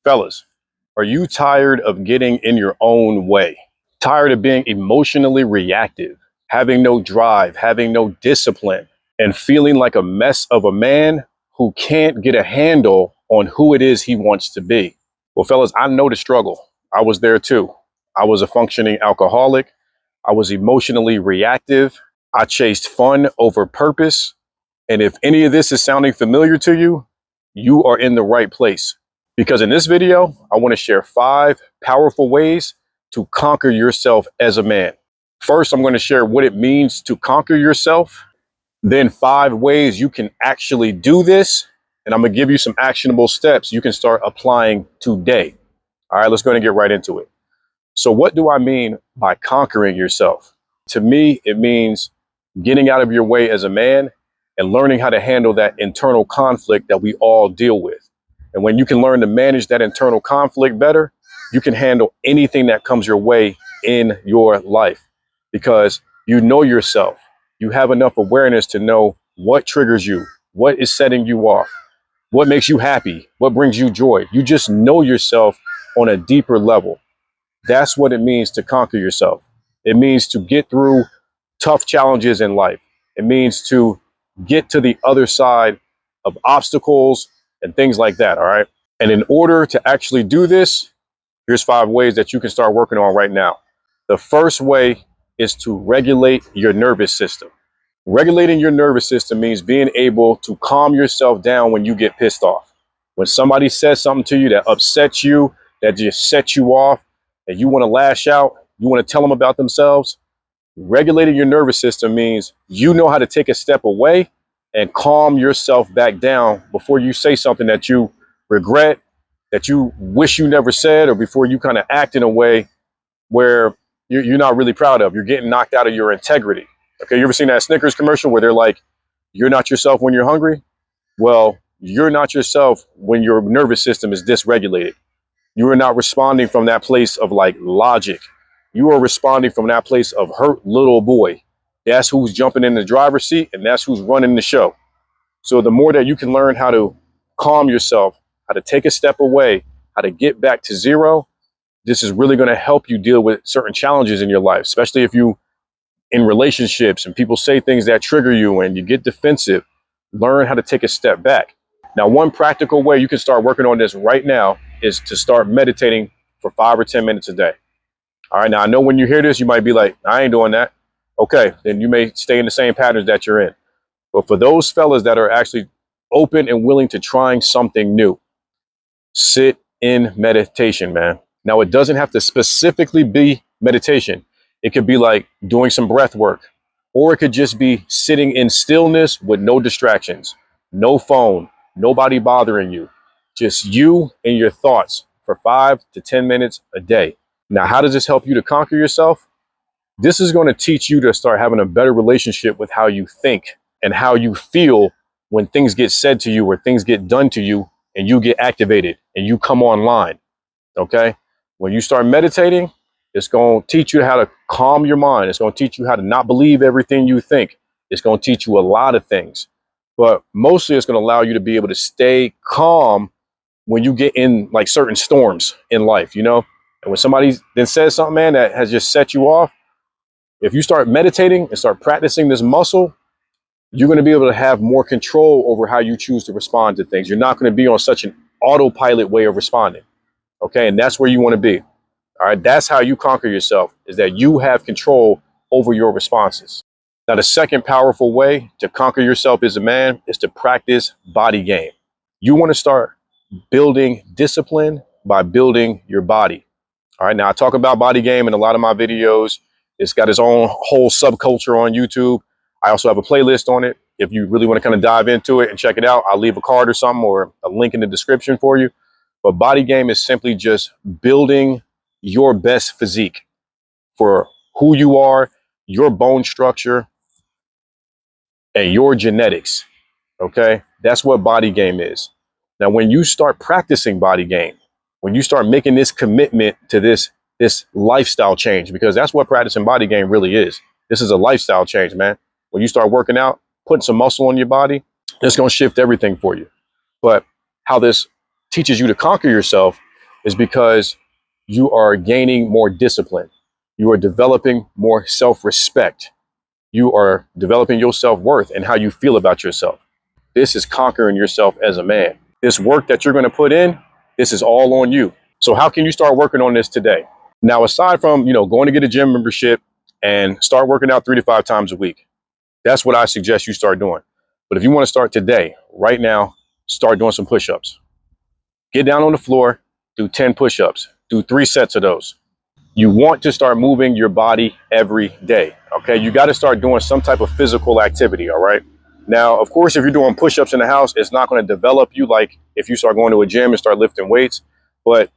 Fellas, are you tired of getting in your own way? Tired of being emotionally reactive, having no drive, having no discipline, and feeling like a mess of a man who can't get a handle on who it is he wants to be? Well, fellas, I know the struggle. I was there too. I was a functioning alcoholic. I was emotionally reactive. I chased fun over purpose. And if any of this is sounding familiar to you, you are in the right place. Because in this video, I want to share 5 powerful ways to conquer yourself as a man. First, I'm going to share what it means to conquer yourself. Then 5 ways you can actually do this. And I'm going to give you some actionable steps you can start applying today. All right, let's go ahead and get right into it. So what do I mean by conquering yourself? To me, it means getting out of your way as a man and learning how to handle that internal conflict that we all deal with. And when you can learn to manage that internal conflict better, you can handle anything that comes your way in your life because you know yourself. You have enough awareness to know what triggers you, what is setting you off, what makes you happy, what brings you joy. You just know yourself on a deeper level. That's what it means to conquer yourself. It means to get through tough challenges in life. It means to get to the other side of obstacles and things like that. All right. And in order to actually do this, here's 5 ways that you can start working on right now. The first way is to regulate your nervous system. Regulating your nervous system means being able to calm yourself down when you get pissed off. When somebody says something to you that upsets you, that just sets you off, and you want to lash out, you want to tell them about themselves, regulating your nervous system means you know how to take a step away and calm yourself back down before you say something that you regret, that you wish you never said, or before you kind of act in a way where you're not really proud of. You're getting knocked out of your integrity. Okay, you ever seen that Snickers commercial where they're like, you're not yourself when you're hungry? Well, you're not yourself when your nervous system is dysregulated. You are not responding from that place of like logic. You are responding from that place of hurt little boy. That's who's jumping in the driver's seat and that's who's running the show. So the more that you can learn how to calm yourself, how to take a step away, how to get back to zero, this is really going to help you deal with certain challenges in your life, especially if you in relationships and people say things that trigger you and you get defensive. Learn how to take a step back. Now, one practical way you can start working on this right now is to start meditating for 5 or 10 minutes a day. All right. Now, I know when you hear this, you might be like, I ain't doing that. Okay. Then you may stay in the same patterns that you're in. But for those fellas that are actually open and willing to trying something new, sit in meditation, man. Now, it doesn't have to specifically be meditation. It could be like doing some breath work, or it could just be sitting in stillness with no distractions, no phone, nobody bothering you, just you and your thoughts for 5 to 10 minutes a day. Now, how does this help you to conquer yourself? This is going to teach you to start having a better relationship with how you think and how you feel when things get said to you or things get done to you and you get activated and you come online. Okay. When you start meditating, it's going to teach you how to calm your mind. It's going to teach you how to not believe everything you think. It's going to teach you a lot of things, but mostly it's going to allow you to be able to stay calm when you get in like certain storms in life, you know, and when somebody then says something, man, that has just set you off, if you start meditating and start practicing this muscle, you're going to be able to have more control over how you choose to respond to things. You're not going to be on such an autopilot way of responding. Okay. And that's where you want to be. All right. That's how you conquer yourself, is that you have control over your responses. Now, the second powerful way to conquer yourself as a man is to practice body game. You want to start building discipline by building your body. All right. Now, I talk about body game in a lot of my videos. It's got its own whole subculture on YouTube. I also have a playlist on it. If you really want to kind of dive into it and check it out, I'll leave a card or something or a link in the description for you. But body game is simply just building your best physique for who you are, your bone structure, and your genetics. Okay. That's what body game is. Now, when you start practicing body game, when you start making this commitment to this lifestyle change, because that's what practicing body game really is. This is a lifestyle change, man. When you start working out, putting some muscle on your body, it's going to shift everything for you. But how this teaches you to conquer yourself is because you are gaining more discipline. You are developing more self-respect. You are developing your self-worth and how you feel about yourself. This is conquering yourself as a man. This work that you're going to put in, this is all on you. So how can you start working on this today? Now, aside from, going to get a gym membership and start working out 3 to 5 times a week, that's what I suggest you start doing. But if you want to start today, right now, start doing some push-ups. Get down on the floor, do 10 push-ups, do 3 sets of those. You want to start moving your body every day, okay? You got to start doing some type of physical activity, all right? Now, of course, if you're doing push-ups in the house, it's not going to develop you like if you start going to a gym and start lifting weights, but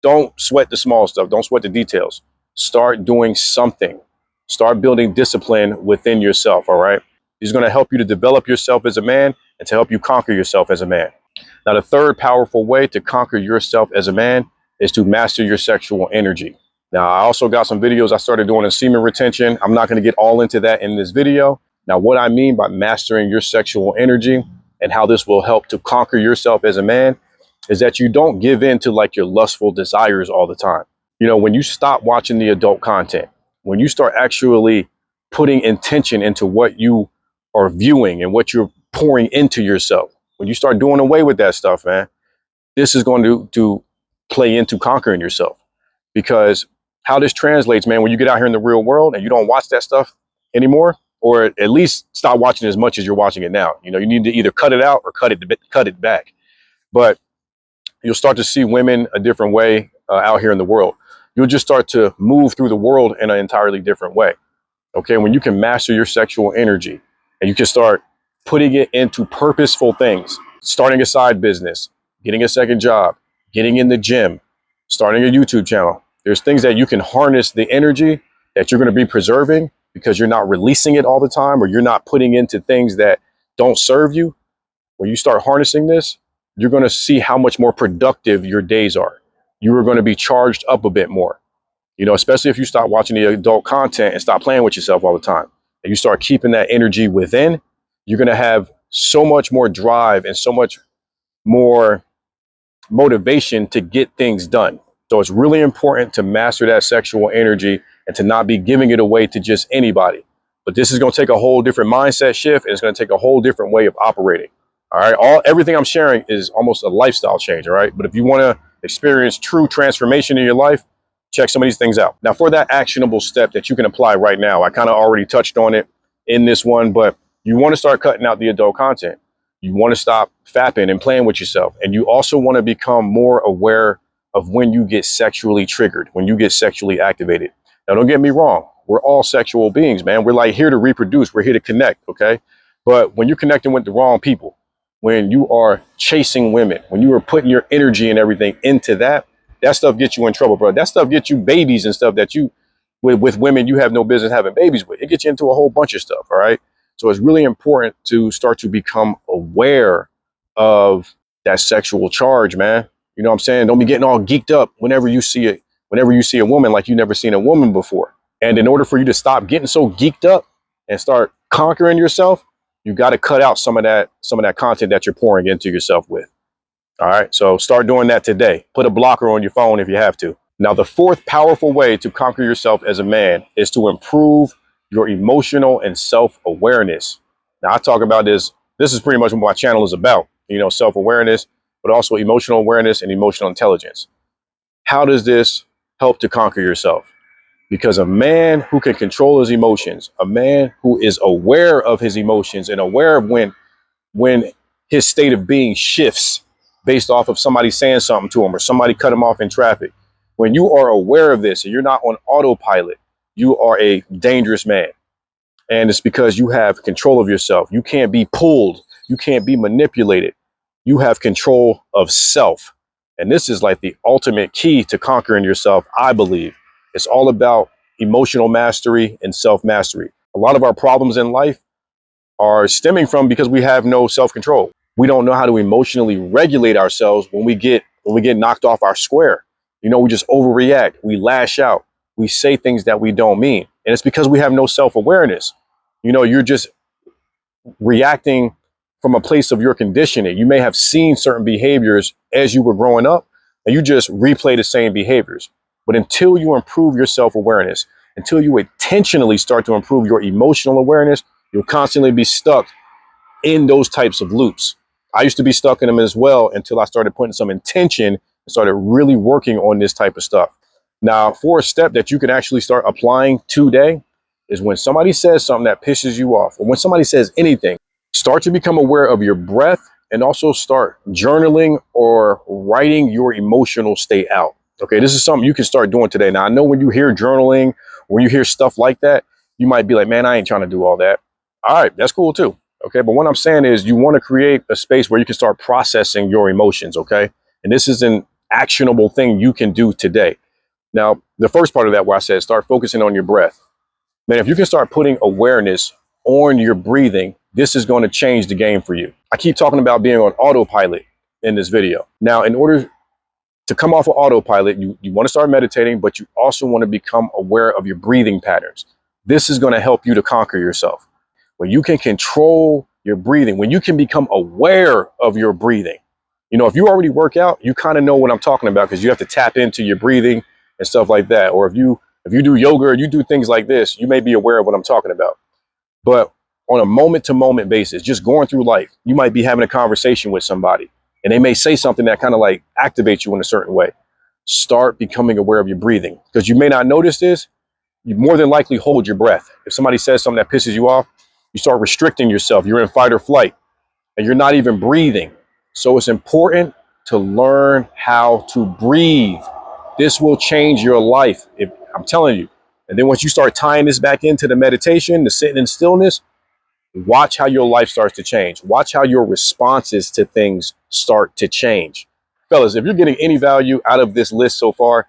don't sweat the small stuff. Don't sweat the details. Start doing something. Start building discipline within yourself, all right? This is going to help you to develop yourself as a man and to help you conquer yourself as a man. Now, the third powerful way to conquer yourself as a man is to master your sexual energy. Now, I also got some videos I started doing in semen retention. I'm not going to get all into that in this video. Now, what I mean by mastering your sexual energy and how this will help to conquer yourself as a man is that you don't give in to like your lustful desires all the time. When you stop watching the adult content, when you start actually putting intention into what you are viewing and what you're pouring into yourself, when you start doing away with that stuff, man, this is going to play into conquering yourself. Because how this translates, man, when you get out here in the real world and you don't watch that stuff anymore, or at least stop watching as much as you're watching it now. You need to either cut it out or cut it back. But you'll start to see women a different way out here in the world. You'll just start to move through the world in an entirely different way. Okay, when you can master your sexual energy and you can start putting it into purposeful things, starting a side business, getting a second job, getting in the gym, starting a YouTube channel. There's things that you can harness the energy that you're going to be preserving because you're not releasing it all the time, or you're not putting into things that don't serve you. When you start harnessing this, you're going to see how much more productive your days are. You are going to be charged up a bit more, especially if you stop watching the adult content and stop playing with yourself all the time. And you start keeping that energy within, you're going to have so much more drive and so much more motivation to get things done. So it's really important to master that sexual energy and to not be giving it away to just anybody. But this is going to take a whole different mindset shift, and it's going to take a whole different way of operating. All right. Everything I'm sharing is almost a lifestyle change. All right. But if you want to experience true transformation in your life, check some of these things out. Now, for that actionable step that you can apply right now, I kind of already touched on it in this one, but you want to start cutting out the adult content. You want to stop fapping and playing with yourself. And you also want to become more aware of when you get sexually triggered, when you get sexually activated. Now, don't get me wrong. We're all sexual beings, man. We're like here to reproduce. We're here to connect. Okay. But when you're connecting with the wrong people, when you are chasing women, when you are putting your energy and everything into that stuff gets you in trouble, bro. That stuff gets you babies and stuff that you, with women you have no business having babies with. It gets you into a whole bunch of stuff, all right? So it's really important to start to become aware of that sexual charge, man. You know what I'm saying? Don't be getting all geeked up whenever you see a woman like you never seen a woman before. And in order for you to stop getting so geeked up and start conquering yourself, you got to cut out some of that content that you're pouring into yourself with. All right. So start doing that today. Put a blocker on your phone if you have to. Now, the fourth powerful way to conquer yourself as a man is to improve your emotional and self-awareness. Now, I talk about this. This is pretty much what my channel is about, self-awareness, but also emotional awareness and emotional intelligence. How does this help to conquer yourself? Because a man who can control his emotions, a man who is aware of his emotions and aware of when his state of being shifts based off of somebody saying something to him or somebody cut him off in traffic. When you are aware of this and you're not on autopilot, you are a dangerous man. And it's because you have control of yourself. You can't be pulled. You can't be manipulated. You have control of self. And this is like the ultimate key to conquering yourself, I believe. It's all about emotional mastery and self-mastery. A lot of our problems in life are stemming from because we have no self-control. We don't know how to emotionally regulate ourselves when we get knocked off our square. We just overreact. We lash out. We say things that we don't mean. And it's because we have no self-awareness. You're just reacting from a place of your conditioning. You may have seen certain behaviors as you were growing up, and you just replay the same behaviors. But until you improve your self-awareness, until you intentionally start to improve your emotional awareness, you'll constantly be stuck in those types of loops. I used to be stuck in them as well until I started putting some intention and started really working on this type of stuff. Now, for a step that you can actually start applying today is when somebody says something that pisses you off, or when somebody says anything, start to become aware of your breath and also start journaling or writing your emotional state out. Okay, this is something you can start doing today. Now, I know when you hear journaling, when you hear stuff like that, you might be like, man, I ain't trying to do all that. All right, that's cool too. Okay, but what I'm saying is you want to create a space where you can start processing your emotions. Okay, and this is an actionable thing you can do today. Now, the first part of that, where I said start focusing on your breath. Man, if you can start putting awareness on your breathing, this is going to change the game for you. I keep talking about being on autopilot in this video. Now, in order to come off of autopilot, you want to start meditating, but you also want to become aware of your breathing patterns. This is going to help you to conquer yourself. When you can control your breathing, when you can become aware of your breathing. You know, if you already work out, you kind of know what I'm talking about because you have to tap into your breathing and stuff like that. Or if you do yoga or you do things like this, you may be aware of what I'm talking about. But on a moment to moment basis, just going through life, you might be having a conversation with somebody and they may say something that kind of like activates you in a certain way. Start becoming aware of your breathing because you may not notice this. You more than likely hold your breath. If somebody says something that pisses you off, you start restricting yourself. You're in fight or flight and you're not even breathing. So it's important to learn how to breathe. This will change your life, if I'm telling you. And then once you start tying this back into the meditation, the sitting in stillness, watch how your life starts to change. Watch how your responses to things start to change. Fellas, if you're getting any value out of this list so far,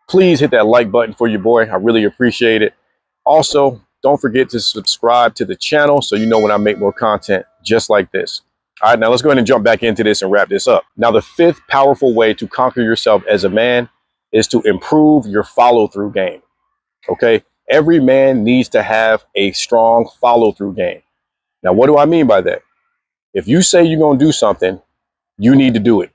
please hit that like button for your boy. I really appreciate it. Also, don't forget to subscribe to the channel so you know when I make more content just like this. All right, now let's go ahead and jump back into this and wrap this up. Now, the fifth powerful way to conquer yourself as a man is to improve your follow-through game. Okay, every man needs to have a strong follow-through game. Now, what do I mean by that? If you say you're going to do something, you need to do it.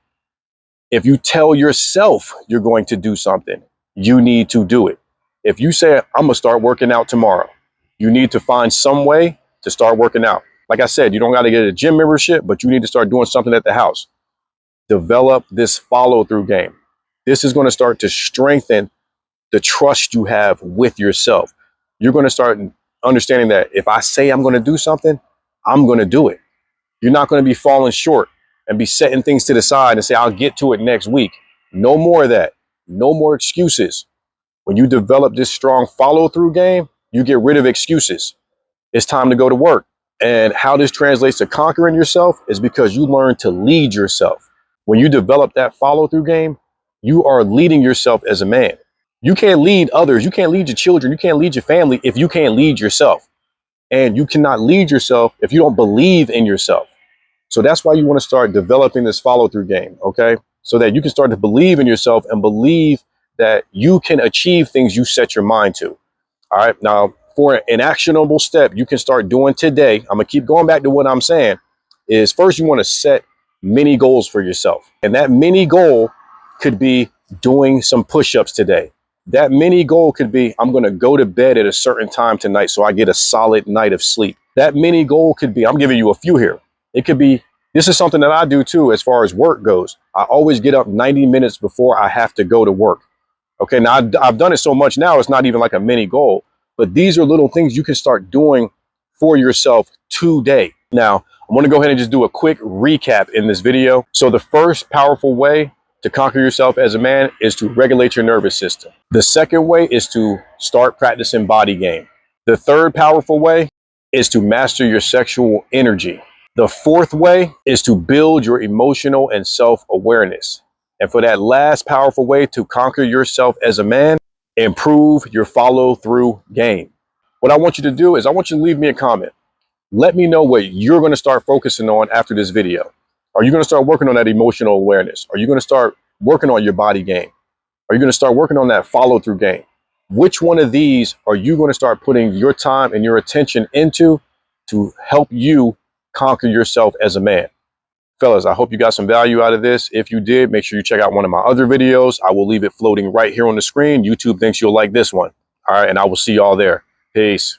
If you tell yourself you're going to do something, you need to do it. If you say, I'm going to start working out tomorrow, you need to find some way to start working out. Like I said, you don't got to get a gym membership, but you need to start doing something at the house. Develop this follow-through game. This is going to start to strengthen the trust you have with yourself. You're going to start understanding that if I say I'm going to do something, I'm going to do it. You're not going to be falling short and be setting things to the side and say, I'll get to it next week. No more of that. No more excuses. When you develop this strong follow-through game, you get rid of excuses. It's time to go to work. And how this translates to conquering yourself is because you learn to lead yourself. When you develop that follow-through game, you are leading yourself as a man. You can't lead others. You can't lead your children. You can't lead your family if you can't lead yourself. And you cannot lead yourself if you don't believe in yourself. So that's why you want to start developing this follow-through game, okay? So that you can start to believe in yourself and believe that you can achieve things you set your mind to. All right. Now, for an actionable step you can start doing today, I'm going to keep going back to what I'm saying, is first you want to set mini goals for yourself. And that mini goal could be doing some push-ups today. That mini goal could be, I'm going to go to bed at a certain time tonight so I get a solid night of sleep. That mini goal could be, I'm giving you a few here. It could be, this is something that I do too as far as work goes. I always get up 90 minutes before I have to go to work. Okay, now I've done it so much now, it's not even like a mini goal, but these are little things you can start doing for yourself today. Now, I'm going to go ahead and just do a quick recap in this video. So the first powerful way to conquer yourself as a man is to regulate your nervous system. The second way is to start practicing body game. The third powerful way is to master your sexual energy. The fourth way is to build your emotional and self-awareness. And for that last powerful way to conquer yourself as a man, improve your follow-through game. What I want you to do is I want you to leave me a comment. Let me know what you're going to start focusing on after this video. Are you going to start working on that emotional awareness? Are you going to start working on your body game? Are you going to start working on that follow-through game? Which one of these are you going to start putting your time and your attention into to help you conquer yourself as a man? Fellas, I hope you got some value out of this. If you did, make sure you check out one of my other videos. I will leave it floating right here on the screen. YouTube thinks you'll like this one. All right, and I will see y'all there. Peace.